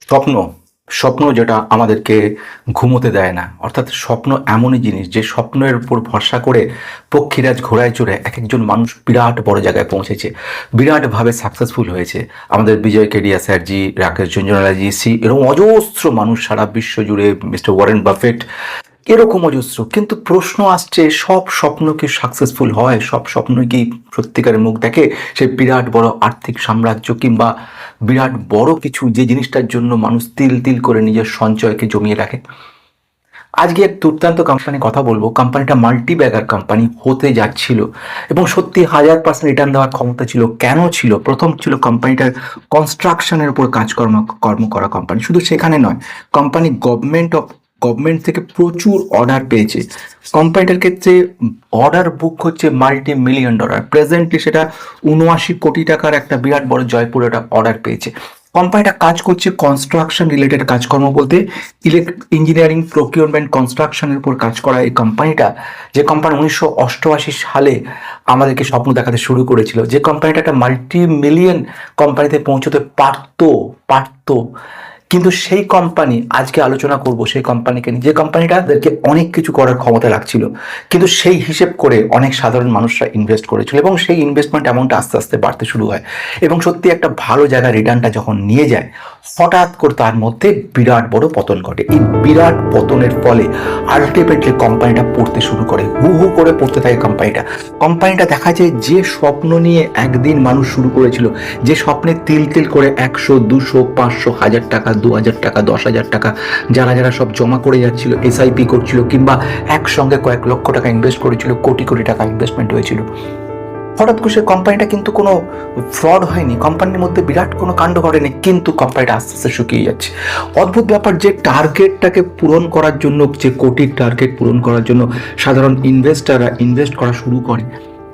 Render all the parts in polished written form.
স্বপ্ন স্বপ্ন যেটা আমাদেরকে ঘুমোতে দেয় না, অর্থাৎ স্বপ্ন এমনই জিনিস যে স্বপ্নের উপর ভরসা করে পক্ষীরাজ ঘোড়ায় চড়ে এক একজন মানুষ বিরাট বড় জায়গায় পৌঁছেছে, বিরাটভাবে সাকসেসফুল হয়েছে। আমাদের বিজয় কেডিয়া স্যারজি, রাকেশ ঝুনঝুনওয়ালাজি, এরকম অজস্র মানুষ সারা বিশ্ব জুড়ে, মিস্টার ওয়ারেন বাফেট, এরকম অজস্র। কিন্তু প্রশ্ন আসছে, সব স্বপ্ন কি সাকসেসফুল হয়? সব স্বপ্ন কি সত্যিকারের মুখ দেখে? সেই বিরাট বড় আর্থিক সাম্রাজ্য কিংবা বিরাট বড় কিছু, যে জিনিসটার জন্য মানুষ তিল তিল করে নিজের সঞ্চয়কে জমিয়ে রাখে। আজকে এক দুর্দান্ত কোম্পানি কথা বলবো। কোম্পানিটা মাল্টি ব্যাগার কোম্পানি হতে যাচ্ছিল এবং সত্যি 1000% রিটার্ন দেওয়ার ক্ষমতা ছিল। কেন ছিল? প্রথম ছিল কোম্পানিটার কনস্ট্রাকশনের উপর কর্ম করা কোম্পানি। শুধু সেখানে নয়, কোম্পানি গভর্নমেন্ট থেকে প্রচুর অর্ডার পেয়েছে। কোম্পানিটার ক্ষেত্রে অর্ডার বুক হচ্ছে $multi-million। প্রেজেন্টলি সেটা 79 কোটি টাকার একটা বিরাট বড় জয়পুরে একটা অর্ডার পেয়েছে। কোম্পানিটা কাজ করছে কনস্ট্রাকশন রিলেটেড কাজকর্ম, বলতে ইঞ্জিনিয়ারিং, প্রকিউরমেন্ট, কনস্ট্রাকশনের উপর কাজ করা এই কোম্পানিটা, যে কোম্পানি 1988 সালে আমাদেরকে স্বপ্ন দেখাতে শুরু করেছিল, যে কোম্পানিটা একটা মাল্টি-মিলিয়ন কোম্পানিতে পৌঁছতে পারতো, কিন্তু সেই কোম্পানি, আজকে আলোচনা করব সেই কোম্পানিকে নিয়ে, যে কোম্পানিটাদেরকে অনেক কিছু করার ক্ষমতা রাখছিল, কিন্তু সেই হিসেব করে অনেক সাধারণ মানুষরা ইনভেস্ট করেছিল এবং সেই ইনভেস্টমেন্ট অ্যামাউন্টটা আস্তে আস্তে বাড়তে শুরু হয় এবং সত্যি একটা ভালো জায়গায় রিটার্নটা যখন নিয়ে যায়, হঠাৎ করে তার মধ্যে বিরাট বড় পতন ঘটে। এই বিরাট পতনের ফলে আলটিমেটলি কোম্পানিটা পড়তে শুরু করে, হু হু করে পড়তে থাকে কোম্পানিটা দেখা যায় যে স্বপ্ন নিয়ে একদিন মানুষ শুরু করেছিল, যে স্বপ্নে তিল তিল করে 100, 200, 500, 1000 টাকা, 2000 টাকা, 10,000 টাকা যারা সব জমা করে যাচ্ছিল, এসআইপি করছিল কিংবা একসঙ্গে কয়েক লক্ষ টাকা ইনভেস্ট করেছিল, কোটি কোটি টাকা ইনভেস্টমেন্ট হয়েছিল, হঠাৎ করে সেই কোম্পানিটা কিন্তু কোনো ফ্রড হয়নি, কোম্পানির মধ্যে বিরাট কোনো কাণ্ড ঘটেনি, কিন্তু কোম্পানিটা আস্তে আস্তে শুকিয়ে যাচ্ছে। অদ্ভুত ব্যাপার, যে টার্গেটটাকে পূরণ করার জন্য, যে কোটির টার্গেট পূরণ করার জন্য সাধারণ ইনভেস্টাররা ইনভেস্ট করা শুরু করে,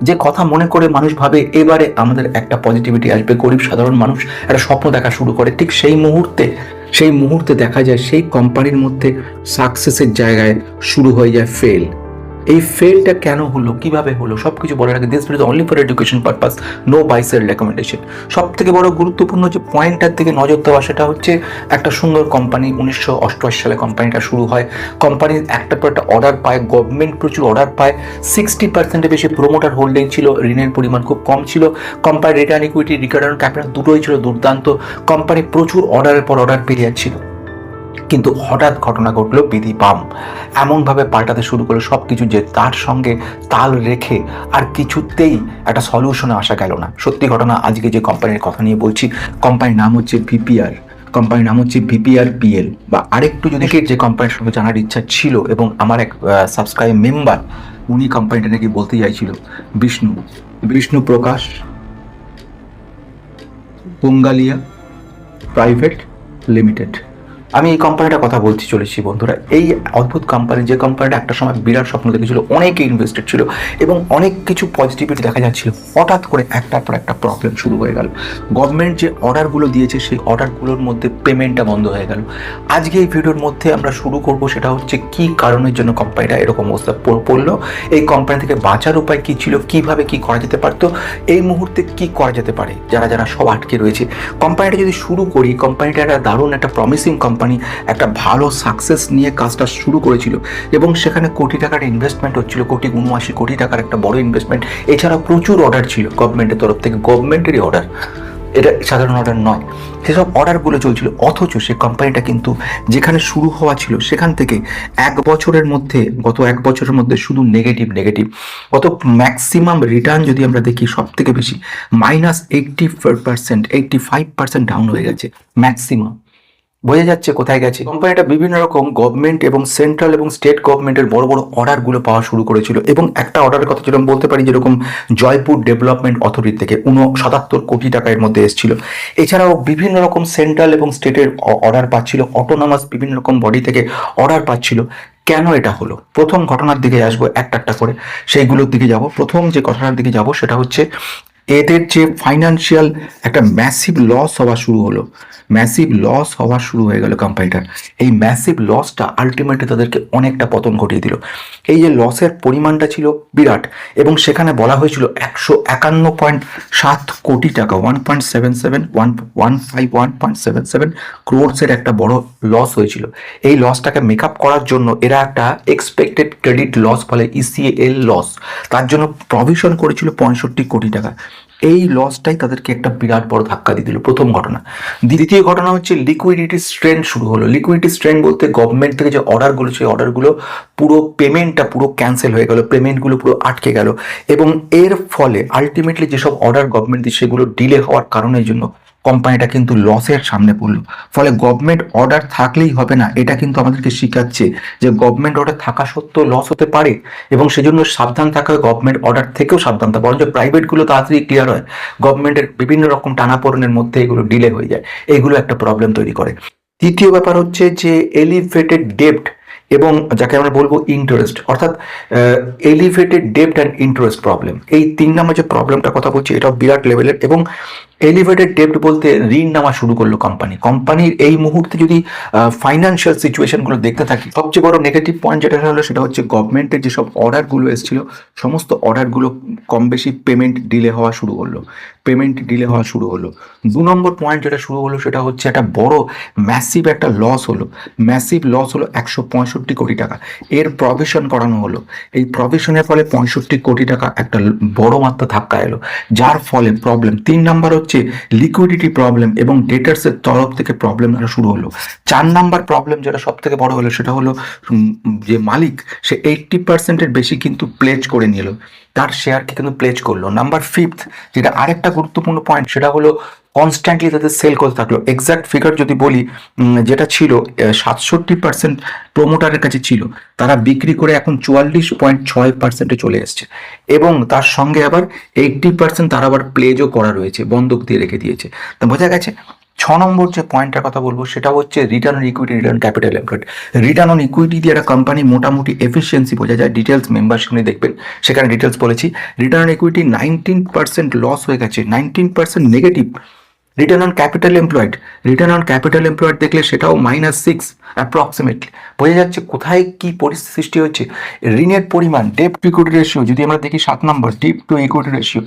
যে কথা মনে করে মানুষ ভাবে এবারে আমাদের একটা পজিটিভিটি আসবে, গরিব সাধারণ মানুষ একটা স্বপ্ন দেখা শুরু করে, ঠিক সেই মুহূর্তে দেখা যায় সেই কোম্পানির মধ্যে সাকসেসের জায়গায় শুরু হয়ে যায় ফেল। এই ফেলটা কেন হলো, কিভাবে হলো, সবকিছু বলার আগে, this video only for education purpose, no buy sell recommendation. সব থেকে বড় গুরুত্বপূর্ণ যে পয়েন্টটার দিকে নজর দেওয়া, সেটা হচ্ছে একটা সুন্দর কোম্পানি, 1988 সালে কোম্পানিটা শুরু হয়। কোম্পানির একটা পর একটা অর্ডার পায়, গভর্নমেন্ট প্রচুর অর্ডার পায়, 60%-এর বেশি প্রোমোটার হোল্ডিং ছিল, ঋণের পরিমাণ খুব কম ছিল, কোম্পানির রিটার্ন ইকুইটি, রিটার্ন ক্যাপিটাল দুটোই ছিল দুর্দান্ত, কোম্পানি প্রচুর অর্ডারের পর অর্ডার পেয়ে যাচ্ছিল। কিন্তু হঠাৎ ঘটনা ঘটলো, বিধি বাম এমনভাবে পাল্টাতে শুরু করলো সব কিছু, যে তার সঙ্গে তাল রেখে আর কিছুতেই একটা সলিউশনে আসা গেল না। সত্যি ঘটনা, আজকে যে কোম্পানির কথা নিয়ে বলছি, কোম্পানির নাম হচ্ছে ভিপিআর পিএল। বা আরেকটু যদি যে কোম্পানির সঙ্গে জানার ইচ্ছা ছিল, এবং আমার এক সাবস্ক্রাইব মেম্বার, উনি কোম্পানিটা নাকি বলতে চাইছিল, বিষ্ণু প্রকাশ পোঙ্গালিয়া প্রাইভেট লিমিটেড। আমি এই কোম্পানিটার কথা বলতে চলেছি বন্ধুরা। এই অদ্ভুত কোম্পানি, যে কোম্পানিটা একটা সময় বিরাট স্বপ্ন দেখেছিল, অনেকে ইনভেস্টেড ছিল এবং অনেক কিছু পজিটিভিটি দেখা যাচ্ছিল, হঠাৎ করে একটার পর একটা প্রবলেম শুরু হয়ে গেল। গভর্নমেন্ট যে অর্ডারগুলো দিয়েছে, সেই অর্ডারগুলোর মধ্যে পেমেন্টটা বন্ধ হয়ে গেল। আজকে এই ভিডিওর মধ্যে আমরা শুরু করব, সেটা হচ্ছে কি কারণের জন্য কোম্পানিটা এরকম অবস্থা পড়লো, এই কোম্পানি থেকে বাঁচার উপায় কী ছিল, কিভাবে কি করা যেতে পারতো, এই মুহূর্তে কি করা যেতে পারে, যারা সব আটকে রয়েছে। কোম্পানিটা যদি শুরু করি, কোম্পানিটা একটা দারুণ একটা প্রমিসিং কোম্পানি, একটা ভালো সাকসেস নিয়ে কাজটা শুরু করেছিল এবং সেখানে কোটি টাকার ইনভেস্টমেন্ট হচ্ছিল, 79 কোটি টাকার একটা বড় ইনভেস্টমেন্ট। এছাড়া প্রচুর অর্ডার ছিল গভর্নমেন্টের তরফ থেকে, গভর্নমেন্টেরই অর্ডার, এটা সাধারণ অর্ডার নয়, সেসব অর্ডারগুলো চলছিল। অথচ সে কোম্পানিটা কিন্তু যেখানে শুরু হওয়া ছিল, সেখান থেকে গত এক বছরের মধ্যে শুধু নেগেটিভ, গত ম্যাক্সিমাম রিটার্ন যদি আমরা দেখি, সব থেকে বেশি -80%, 85% ডাউন হয়ে গেছে ম্যাক্সিমাম। বোঝা যাচ্ছে কোথায় গেছে। কোম্পানিটা বিভিন্ন রকম গভর্নমেন্ট এবং সেন্ট্রাল এবং স্টেট গভর্নমেন্টের বড় বড় অর্ডারগুলো পাওয়া শুরু করেছিল, এবং একটা অর্ডারের কথা যেরকম বলতে পারি, যেরকম জয়পুর ডেভেলপমেন্ট অথরিটি থেকে 77 কোটি টাকা এর মধ্যে এসেছিল। এছাড়াও বিভিন্ন রকম সেন্ট্রাল এবং স্টেটের অর্ডার পাচ্ছিল, অটোনমাস বিভিন্ন রকম বডি থেকে অর্ডার পাচ্ছিল। কেন এটা হলো? প্রথম ঘটনার দিকে আসবো, একটা করে সেইগুলোর দিকে যাব। প্রথম যে ঘটনার দিকে যাব, সেটা হচ্ছে এদের যে ফাইন্যান্সিয়াল একটা ম্যাসিভ লস হওয়া শুরু হয়ে গেল কোম্পানিটার। এই ম্যাসিভ লসটা আলটিমেটলি তাদেরকে অনেকটা পতন ঘটিয়ে দিল। এই যে লসের পরিমাণটা ছিল বিরাট, এবং সেখানে বলা হয়েছিল 151.7 কোটি টাকা, 1.77 ক্রোর্সের একটা বড় লস হয়েছিল। এই লসটাকে মেক আপ করার জন্য এরা একটা এক্সপেক্টেড ক্রেডিট লস বলে ইসিএল লস, তার জন্য প্রভিশন করেছিল 65 কোটি টাকা। এই লসটাই তাদেরকে একটা বিরাট বড় ধাক্কা দিয়ে দিল, প্রথম ঘটনা। দ্বিতীয় ঘটনা হচ্ছে লিকুইডিটি স্ট্রেন শুরু হলো। লিকুইডিটি স্ট্রেন বলতে গভর্নমেন্ট থেকে যে অর্ডারগুলো, সেই অর্ডারগুলো পুরো পেমেন্টটা পুরো ক্যান্সেল হয়ে গেল, পেমেন্টগুলো পুরো আটকে গেল, এবং এর ফলে আলটিমেটলি যেসব অর্ডার গভর্নমেন্ট দিয়ে সেগুলো ডিলে হওয়ার কারণের জন্য কোম্পানিটা কিন্তু লসের সামনে পড়লো। ফলে গভর্নমেন্ট অর্ডার থাকলেই হবে না, এটা কিন্তু আমাদেরকে শিখাচ্ছে যে গভর্নমেন্ট অর্ডার থাকা সত্ত্বেও লস হতে পারে, এবং সেজন্য সাবধান থাকা হয়। গভর্নমেন্ট অর্ডার থেকেও সাবধান থাকা, বরঞ্চ প্রাইভেটগুলো তাড়াতাড়ি ক্লিয়ার হয়, গভর্নমেন্টের বিভিন্ন রকম টানাপোড়েনের মধ্যে এগুলো ডিলে হয়ে যায়, এইগুলো একটা প্রবলেম তৈরি করে। তৃতীয় ব্যাপার হচ্ছে যে এলিভেটেড ডেপ্ট এবং যাকে আমরা বলবো ইন্টারেস্ট, অর্থাৎ এলিভেটেড ডেপ্ট অ্যান্ড ইন্টারেস্ট প্রবলেম। এই 3 নম্বর যে প্রবলেমটা কথা বলছি, এটাও বিরাট লেভেলের। এবং এলিভেটেড ডেপ্ট বলতে ঋণ নেওয়া শুরু করলো কোম্পানির এই মুহূর্তে যদি ফাইন্যান্সিয়াল সিচুয়েশনগুলো দেখতে থাকি, সবচেয়ে বড় নেগেটিভ পয়েন্ট যেটা হলো সেটা হচ্ছে গভর্নমেন্টের যেসব অর্ডারগুলো এসেছিল, সমস্ত অর্ডারগুলো কম বেশি পেমেন্ট ডিলে হওয়া শুরু হলো। 2 নম্বর পয়েন্ট যেটা শুরু হলো সেটা হচ্ছে একটা বড় ম্যাসিভ একটা লস হলো। 165 কোটি টাকা এর প্রভিশন করানো হলো। এই প্রভিশনের ফলে 65 কোটি টাকা একটা বড় মাত্রা ধাক্কা এলো, যার ফলে প্রবলেম। 3 নম্বর হচ্ছে লিকুইডিটি প্রবলেম এবং ডেটার্সের তরফ থেকে প্রবলেম শুরু হলো। 4 নম্বর প্রবলেম যেটা সব থেকে বড় হলো সেটা হলো যে মালিক সে 80% বেশি কিন্তু প্লেজ করে নিল, তার শেয়ারকে কিন্তু প্লেজ করলো। নাম্বার 5, যেটা আরেকটা গুরুত্বপূর্ণ পয়েন্ট, সেটা হলো কনস্ট্যান্টলি তাদের সেল করতে থাকলো। এক্সাক্ট ফিগার যদি বলি, যেটা ছিল 67% প্রোমোটারের কাছে ছিল, তারা বিক্রি করে এখন 44.6% চলে এসছে, এবং তার সঙ্গে আবার 80% তারা আবার প্লেজও করা রয়েছে, বন্ধক দিয়ে রেখে দিয়েছে। তো বোঝা গেছে। 6 নম্বর যে পয়েন্টটার কথা বলবো সেটা হচ্ছে return on equity, return capital employed. Return on equity দিয়ে একটা কোম্পানি মোটামুটি এফিসিয়েন্সি বোঝা যায়। ডিটেলস মেম্বারশিপ নিয়ে দেখবেন, সেখানে ডিটেলস বলেছি। রিটার্ন অন ইকুইটি 19% লস হয়ে গেছে, 19% negative. Return on capital employed দেখলে সেটাও -6 অ্যাপ্রক্সিমেটলি। বোঝা যাচ্ছে কোথায় কি পরিস্থিতি সৃষ্টি হচ্ছে। ঋণের পরিমাণ, ডেপ টু ইকুইটি রেশিও যদি আমরা দেখি, 7 নম্বর ডেপ টু ইকুইটি রেশিও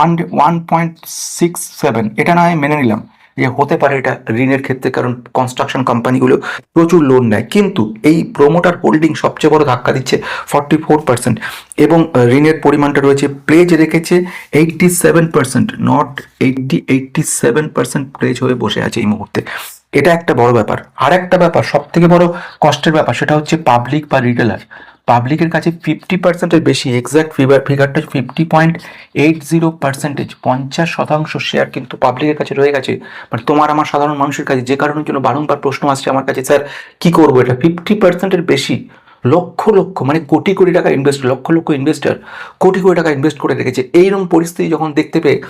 1.67। এটা না হয় মেনে নিলাম যে হতে পারে এটা ঋণের ক্ষেত্রে, কারণ কনস্ট্রাকশন কোম্পানিগুলো প্রচুর লোন নেয়, কিন্তু এই প্রোমোটার হোল্ডিং সবচেয়ে বড় ধাক্কা দিচ্ছে 44%, এবং ঋণের পরিমাণটা রয়েছে, প্লেজ রেখেছে 87%, নট 87% প্লেজ হয়ে বসে আছে এই মুহূর্তে। এটা একটা বড় ব্যাপার। আর একটা ব্যাপার, সব থেকে বড় কষ্টের ব্যাপার, সেটা হচ্ছে পাবলিক বা রিটেলার। পাবলিকের কাছে 50%-এর বেশি, এক্সাক্ট ফিগারটা 50.80%, 50% শেয়ার কিন্তু পাবলিকের কাছে রয়ে গেছে, বাট তোমার আমার সাধারণ মানুষের কাছে। যে কারণের জন্য বারংবার প্রশ্ন আসছে আমার কাছে, স্যার কি করবো, এটা 50%-এর বেশি, লক্ষ লক্ষ মানে কোটি কোটি টাকা ইনভেস্ট, লক্ষ লক্ষ ইনভেস্টার কোটি কোটি টাকা ইনভেস্ট করে রেখেছে। এইরকম পরিস্থিতি যখন দেখতে পেয়ে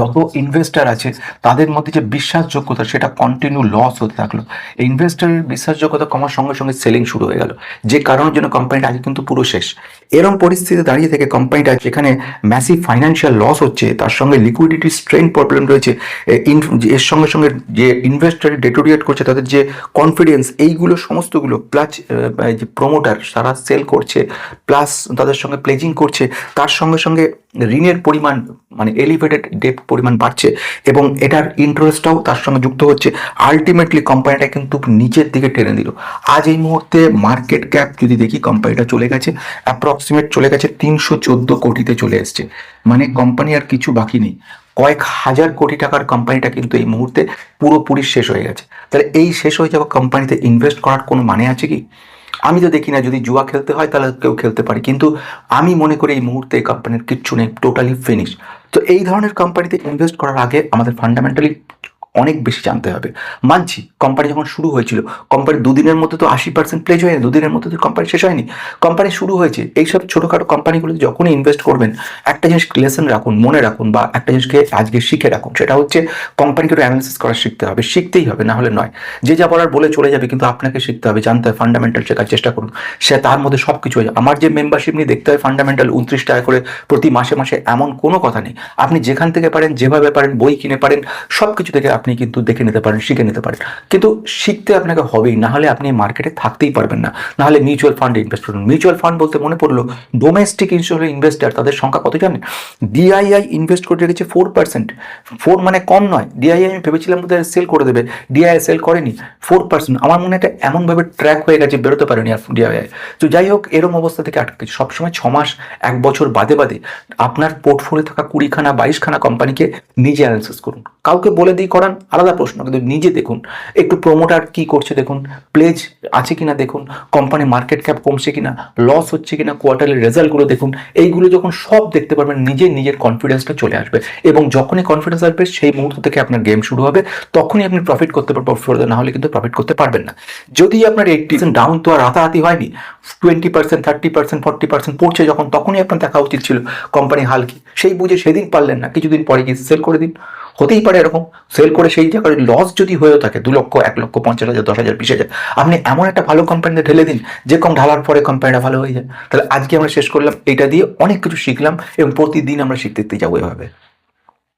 যত ইনভেস্টার আছে তাদের মধ্যে যে বিশ্বাসযোগ্যতা, সেটা কন্টিনিউ লস হতে থাকলো। ইনভেস্টারের বিশ্বাসযোগ্যতা কমার সঙ্গে সঙ্গে সেলিং শুরু হয়ে গেল, যে কারণের জন্য কোম্পানিটা আগে কিন্তু পুরো শেষ। এরকম পরিস্থিতিতে দাঁড়িয়ে থেকে কোম্পানিটা যেখানে ম্যাসিভ ফাইন্যান্সিয়াল লস হচ্ছে, তার সঙ্গে লিকুইডিটি স্ট্রেন প্রবলেম রয়েছে, এর সঙ্গে সঙ্গে যে ইনভেস্টার ডেটোরিয়েট করছে, তাদের যে কনফিডেন্স, এইগুলো সমস্তগুলো প্লাস যে প্রোমোটার তারা সেল করছে, প্লাস তাদের সঙ্গে প্লেজিং করছে, তার সঙ্গে সঙ্গে ঋণের পরিমাণ মানে এলিভেটেড ডেপ পরিমাণ বাড়ছে, এবং এটার ইন্টারেস্টটাও তার সঙ্গে যুক্ত হচ্ছে। আলটিমেটলি কোম্পানিটা কিন্তু নিচের দিকে টেনে দিল। আজ এই মুহূর্তে মার্কেট ক্যাপ যদি দেখি, কোম্পানিটা চলে গেছে অ্যাপ্রক্সিমেট 314 কোটিতে চলে এসছে, মানে কোম্পানি আর কিছু বাকি নেই। কয়েক হাজার কোটি টাকার কোম্পানিটা কিন্তু এই মুহূর্তে পুরোপুরি শেষ হয়ে গেছে। তাহলে এই শেষ হয়ে যাওয়া কোম্পানিতে ইনভেস্ট করার কোনো মানে আছে কি? আমি তো দেখি না। যদি জুয়া খেলতে হয় তাহলে কেউ খেলতে পারে, কিন্তু আমি মনে করি এই মুহূর্তে এই কোম্পানির কিচ্ছু নেই, টোটালি ফিনিশ। তো এই ধরনের কোম্পানিতে ইনভেস্ট করার আগে আমাদের ফান্ডামেন্টালি অনেক বেশি জানতে হবে। মানছি কোম্পানি যখন শুরু হয়েছিল, কোম্পানি দুদিনের মধ্যে তো 80% প্লেজ হয়নি, দুদিনের মধ্যে তো কোম্পানি শেষ হয়নি। কোম্পানি শুরু হয়েছে। এইসব ছোটোখাটো কোম্পানিগুলোতে যখনই ইনভেস্ট করবেন, একটা জিনিস লেসন রাখুন, মনে রাখুন, বা একটা জিনিসকে আজকে শিখে রাখুন, সেটা হচ্ছে কোম্পানিকে একটু অ্যানালিসিস করা শিখতে হবে, শিখতেই হবে, না হলে নয়। যে যা বলার বলে চলে যাবে, কিন্তু আপনাকে শিখতে হবে, জানতে হবে, ফান্ডামেন্টাল শেখার চেষ্টা করুন। সে তার মধ্যে সব কিছু হয়ে যায়। আমার যে মেম্বারশিপ নিয়ে দেখতে হয় ফান্ডামেন্টাল 29 টাকা করে প্রতি মাসে মাসে, এমন কোনো কথা নেই। আপনি যেখান থেকে পারেন, যেভাবে পারেন, বই কিনে পারেন, সব কিছু থেকে আপনি কিন্তু দেখে নিতে পারেন, শিখে নিতে পারেন। কিন্তু শিখতে আপনাকে হবেই, না হলে আপনি মার্কেটে থাকতেই পারবেন না। না হলে মিউচুয়াল ফান্ডে ইনভেস্ট করুন। মিউচুয়াল ফান্ড বলতে মনে পড়লো, ডোমেস্টিক ইনস্টিটিউশনাল ইনভেস্টার, তাদের সংখ্যা কত জানেন? ডিআইআই ইনভেস্ট করে রেখেছে 4%। 4 মানে কম নয়। ডিআইআই আমি ভেবেছিলাম বোধহয় সেল করে দেবে, ডিআইআই সেল করেনি। 4%। আমার মনে হয় এটা এমনভাবে ট্র্যাক হয়ে গেছে, বেরোতে পারেনি আর ডিআইআই। তো যাই হোক, এরম অবস্থা থেকে আটকে সবসময় 6 মাস 1 বছর বাদে বাদে আপনার পোর্টফোলিও থাকা 20খানা 22খানা কোম্পানিকে নিজে অ্যানালিসিস করুন। কাউকে বলে দিয়ে করান আলাদা প্রশ্ন, কিন্তু নিজে দেখুন। একটু প্রমোটার কি করছে দেখুন, প্লেজ আছে কিনা দেখুন, কোম্পানি মার্কেট ক্যাপ কমছে কিনা, লস হচ্ছে কিনা, কোয়ার্টারের রেজাল্টগুলো দেখুন। এইগুলো যখন সব দেখতে পারবেন, নিজের কনফিডেন্সটা চলে আসবে, এবং যখনই কনফিডেন্স আসবে সেই মুহূর্ত থেকে আপনার গেম শুরু হবে। তখনই আপনি প্রফিট করতে পারবেন, না হলে কিন্তু প্রফিট করতে পারবেন না। যদি আপনার 80% ডাউন, তো আর রাতারাতি হয়নি। 20%, 30%, 40% পড়ছে যখন, তখনই আপনার দেখা উচিত ছিল কোম্পানি হাল কি। সেই বুঝে সেদিন পারলেন না, কিছুদিন পরে গিয়ে সেল করে দিন। হতেই পারে এরকম, সেল করে সেই জায়গায় লস যদি হয়েও থাকে 2 লক্ষ, 1 লক্ষ, 50,000, 10,000, 20,000, আপনি এমন একটা ভালো কোম্পানিতে ঢেলে দিন, যে কম ঢালার পরে কোম্পানিটা ভালো হয়ে যায়। তাহলে আজকে আমরা শেষ করলাম, এটা দিয়ে অনেক কিছু শিখলাম, এবং প্রতিদিন আমরা শিখতে যাবো এভাবে।